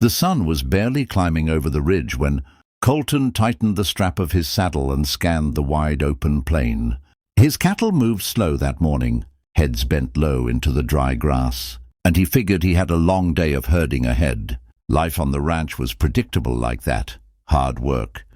The sun was barely climbing over the ridge when Colton tightened the strap of his saddle and scanned the wide open plain. His cattle moved slow that morning, heads bent low into the dry grass, and he figured he had a long day of herding ahead. Life on the ranch was predictable like that. Hard work,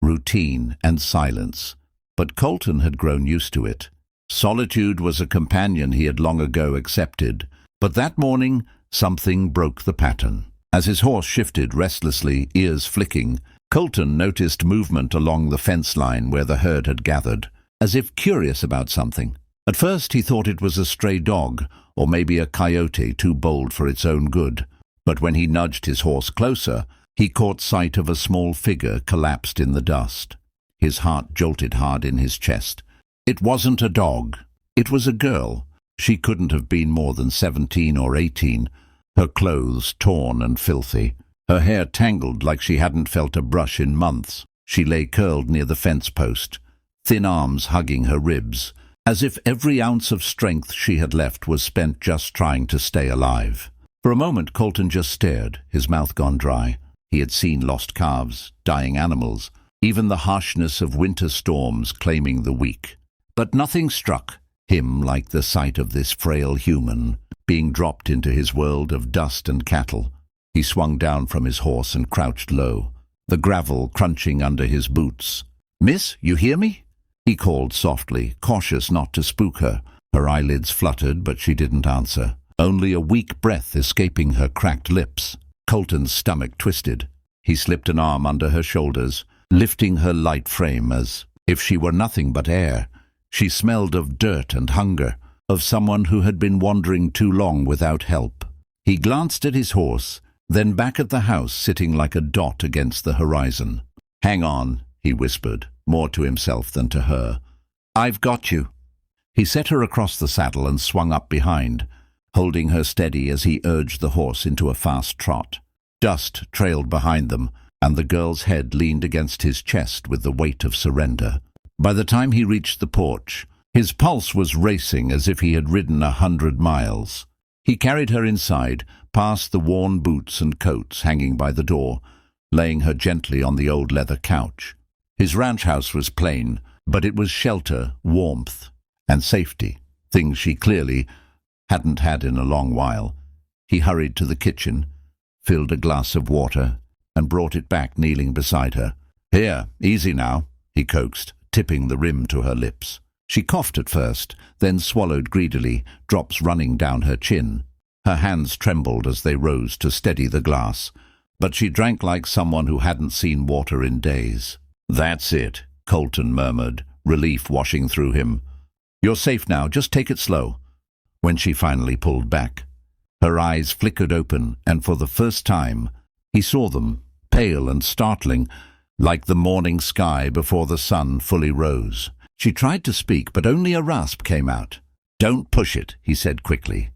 routine, and silence. But Colton had grown used to it. Solitude was a companion he had long ago accepted. But that morning, something broke the pattern. As his horse shifted restlessly, ears flicking, Colton noticed movement along the fence line where the herd had gathered, as if curious about something. At first he thought it was a stray dog, or maybe a coyote too bold for its own good. But when he nudged his horse closer, he caught sight of a small figure collapsed in the dust. His heart jolted hard in his chest. It wasn't a dog. It was a girl. She couldn't have been more than 17 or 18, her clothes torn and filthy, her hair tangled like she hadn't felt a brush in months. She lay curled near the fence post, thin arms hugging her ribs, as if every ounce of strength she had left was spent just trying to stay alive. For a moment Colton just stared, his mouth gone dry. He had seen lost calves, dying animals, even the harshness of winter storms claiming the weak. But nothing struck him like the sight of this frail human being dropped into his world of dust and cattle. He swung down from his horse and crouched low, the gravel crunching under his boots. "Miss, you hear me?" he called softly, cautious not to spook her. Her eyelids fluttered, but she didn't answer, only a weak breath escaping her cracked lips. Colton's stomach twisted. He slipped an arm under her shoulders, lifting her light frame as if she were nothing but air. She smelled of dirt and hunger, of someone who had been wandering too long without help. He glanced at his horse, then back at the house sitting like a dot against the horizon. "Hang on," he whispered, more to himself than to her. "I've got you." He set her across the saddle and swung up behind, holding her steady as he urged the horse into a fast trot. Dust trailed behind them, and the girl's head leaned against his chest with the weight of surrender. By the time he reached the porch, his pulse was racing as if he had ridden 100 miles. He carried her inside, past the worn boots and coats hanging by the door, laying her gently on the old leather couch. His ranch house was plain, but it was shelter, warmth, and safety, things she clearly hadn't had in a long while. He hurried to the kitchen, filled a glass of water, and brought it back kneeling beside her. "Here, easy now," he coaxed, tipping the rim to her lips. She coughed at first, then swallowed greedily, drops running down her chin. Her hands trembled as they rose to steady the glass, but she drank like someone who hadn't seen water in days. "That's it," Colton murmured, relief washing through him. "You're safe now, just take it slow." When she finally pulled back, her eyes flickered open, and for the first time, he saw them, pale and startling, like the morning sky before the sun fully rose. She tried to speak, but only a rasp came out. "Don't push it," he said quickly.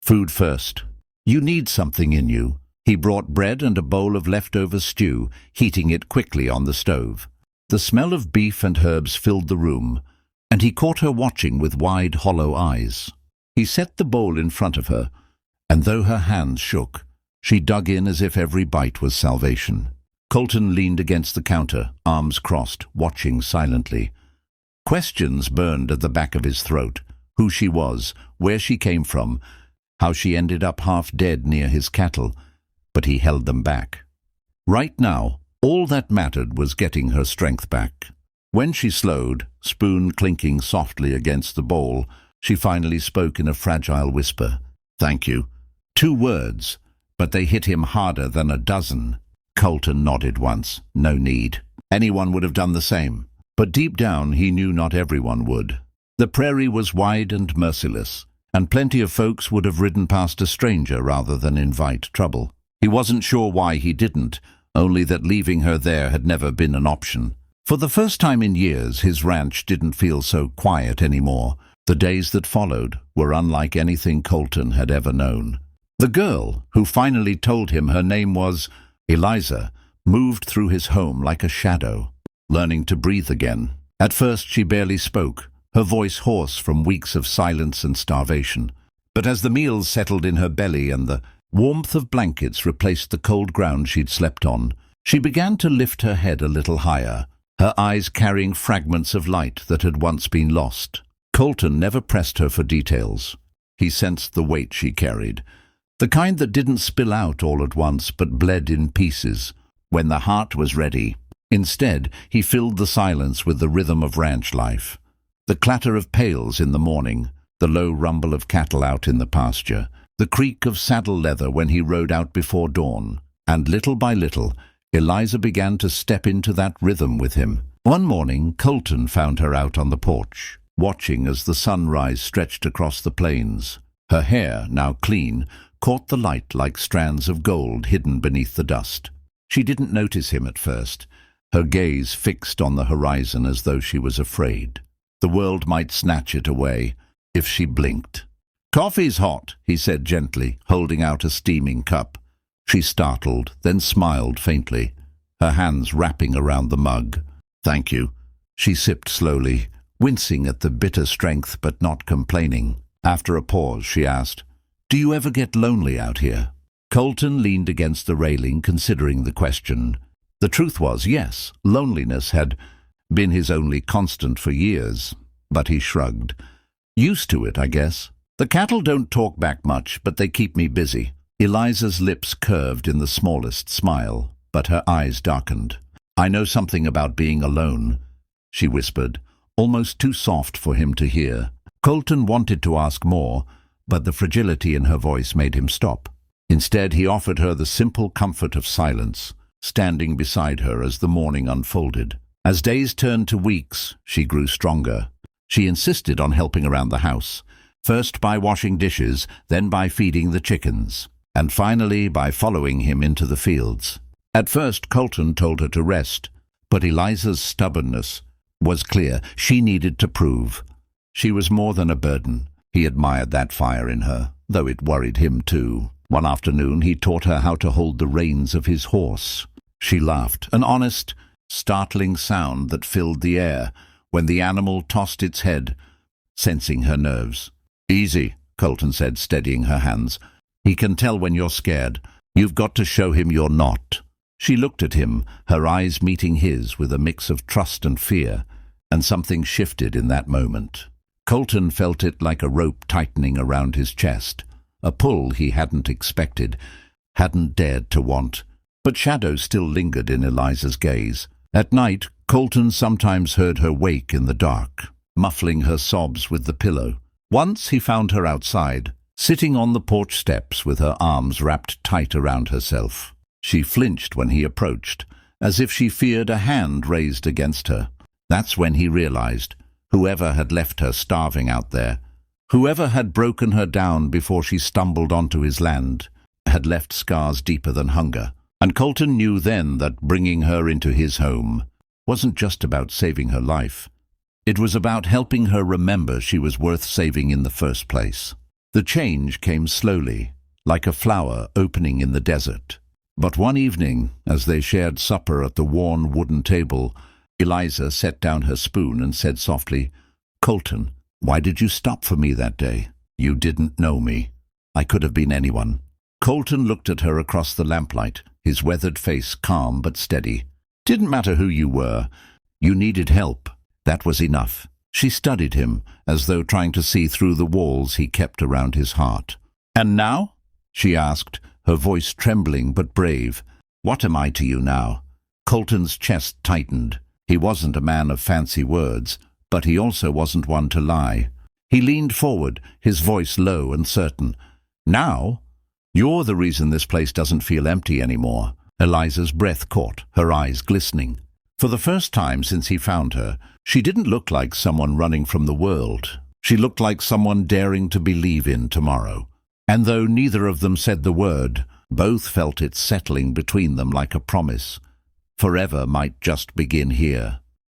"Food first. You need something in you." He brought bread and a bowl of leftover stew, heating it quickly on the stove. The smell of beef and herbs filled the room, and he caught her watching with wide, hollow eyes. He set the bowl in front of her, and though her hands shook, she dug in as if every bite was salvation. Colton leaned against the counter, arms crossed, watching silently. Questions burned at the back of his throat. Who she was, where she came from, how she ended up half dead near his cattle, but he held them back. Right now, all that mattered was getting her strength back. When she slowed, spoon clinking softly against the bowl, she finally spoke in a fragile whisper. "Thank you." 2 words, but they hit him harder than a dozen. Colton nodded once. No need. Anyone would have done the same. But deep down he knew not everyone would. The prairie was wide and merciless, and plenty of folks would have ridden past a stranger rather than invite trouble. He wasn't sure why he didn't, only that leaving her there had never been an option. For the first time in years, his ranch didn't feel so quiet anymore. The days that followed were unlike anything Colton had ever known. The girl, who finally told him her name was Eliza, moved through his home like a shadow, learning to breathe again. At first she barely spoke, her voice hoarse from weeks of silence and starvation. But as the meals settled in her belly and the Warmth of blankets replaced the cold ground she'd slept on. She began to lift her head a little higher, her eyes carrying fragments of light that had once been lost. Colton never pressed her for details. He sensed the weight she carried, the kind that didn't spill out all at once but bled in pieces when the heart was ready. Instead, he filled the silence with the rhythm of ranch life. The clatter of pails in the morning, the low rumble of cattle out in the pasture, the creak of saddle leather when he rode out before dawn. And little by little, Eliza began to step into that rhythm with him. One morning, Colton found her out on the porch, watching as the sunrise stretched across the plains. Her hair, now clean, caught the light like strands of gold hidden beneath the dust. She didn't notice him at first, her gaze fixed on the horizon as though she was afraid. The world might snatch it away if she blinked. "Coffee's hot," he said gently, holding out a steaming cup. She startled, then smiled faintly, her hands wrapping around the mug. "Thank you." She sipped slowly, wincing at the bitter strength but not complaining. After a pause, she asked, "Do you ever get lonely out here?" Colton leaned against the railing, considering the question. The truth was, yes, loneliness had been his only constant for years, but he shrugged. "Used to it, I guess. The cattle don't talk back much, but they keep me busy." Eliza's lips curved in the smallest smile, but her eyes darkened. "I know something about being alone," she whispered, almost too soft for him to hear. Colton wanted to ask more, but the fragility in her voice made him stop. Instead, he offered her the simple comfort of silence, standing beside her as the morning unfolded. As days turned to weeks, she grew stronger. She insisted on helping around the house, first by washing dishes, then by feeding the chickens, and finally by following him into the fields. At first, Colton told her to rest, but Eliza's stubbornness was clear. She needed to prove. She was more than a burden. He admired that fire in her, though it worried him too. One afternoon, he taught her how to hold the reins of his horse. She laughed, an honest, startling sound that filled the air when the animal tossed its head, sensing her nerves. "Easy," Colton said, steadying her hands. "He can tell when you're scared. You've got to show him you're not." She looked at him, her eyes meeting his with a mix of trust and fear, and something shifted in that moment. Colton felt it like a rope tightening around his chest, a pull he hadn't expected, hadn't dared to want. But shadows still lingered in Eliza's gaze. At night, Colton sometimes heard her wake in the dark, muffling her sobs with the pillow. Once he found her outside, sitting on the porch steps with her arms wrapped tight around herself. She flinched when he approached, as if she feared a hand raised against her. That's when he realized, whoever had left her starving out there, whoever had broken her down before she stumbled onto his land, had left scars deeper than hunger. And Colton knew then that bringing her into his home wasn't just about saving her life. It was about helping her remember she was worth saving in the first place. The change came slowly, like a flower opening in the desert. But one evening, as they shared supper at the worn wooden table, Eliza set down her spoon and said softly, "Colton, why did you stop for me that day? You didn't know me. I could have been anyone." Colton looked at her across the lamplight, his weathered face calm but steady. "Didn't matter who you were. You needed help. That was enough." She studied him, as though trying to see through the walls he kept around his heart. "And now?" she asked, her voice trembling but brave. "What am I to you now?" Colton's chest tightened. He wasn't a man of fancy words, but he also wasn't one to lie. He leaned forward, his voice low and certain. "Now? You're the reason this place doesn't feel empty anymore." Eliza's breath caught, her eyes glistening. For the first time since he found her, she didn't look like someone running from the world. She looked like someone daring to believe in tomorrow. And though neither of them said the word, both felt it settling between them like a promise. Forever might just begin here.